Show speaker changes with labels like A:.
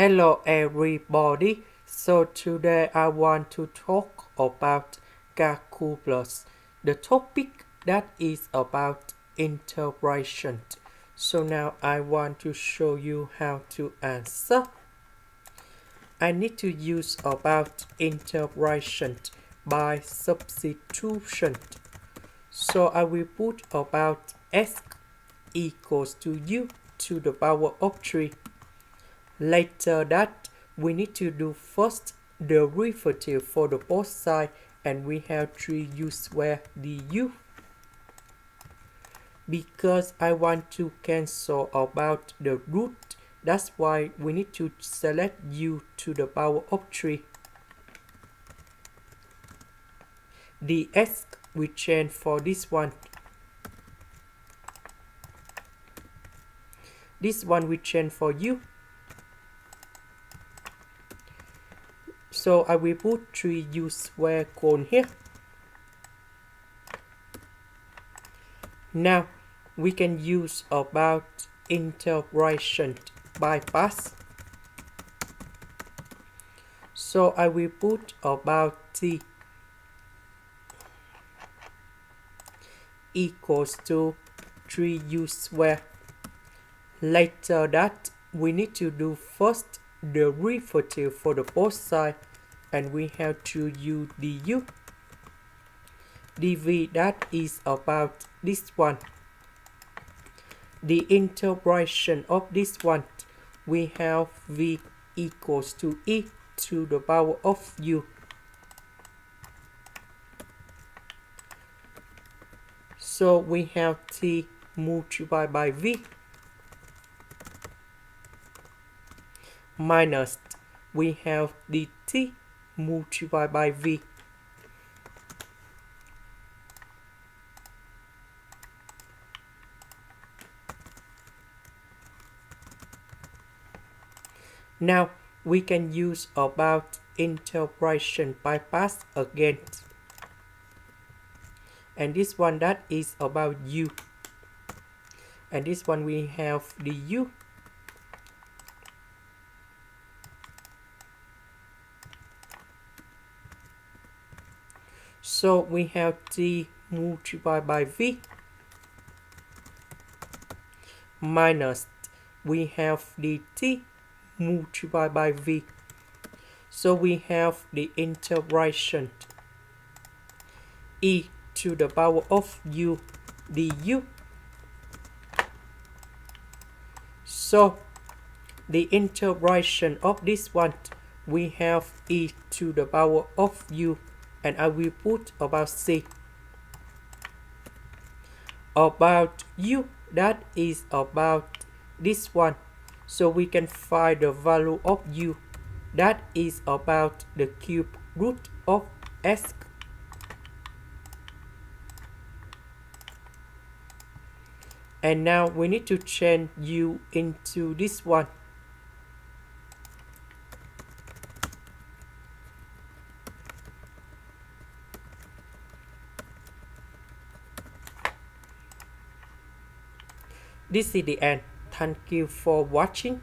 A: Hello everybody. So today I want to talk about calculus. The topic that is about integration. So now I want to show you how to answer. I need to use about integration by substitution. So I will put about s equals to u to the power of 3. Later that we need to do first derivative for the both side, and we have 3u squared du. Because I want to cancel about the root, that's why we need to select u to the power of 3. The s we change for this one. This one we change for u. So I will put 3u squared cone here. Now we can use about integration bypass. So I will put about t equals to 3u squared. Later that we need to do first derivative for the both side, and we have 2u du. dv that is about this one. The integration of this one, we have v equals to e to the power of u. So we have t multiplied by v minus we have dt multiplied by v. Now we can use about integration bypass again. And this one that is about u. And this one we have du. So we have t multiplied by v minus we have dt multiplied by v. So we have the integration e to the power of u du. So the integration of this one, we have e to the power of u, and I will put about c. About u, that is about this one. So we can find the value of u, that is about the cube root of s. And now we need to change u into this one. This is the end. Thank you for watching.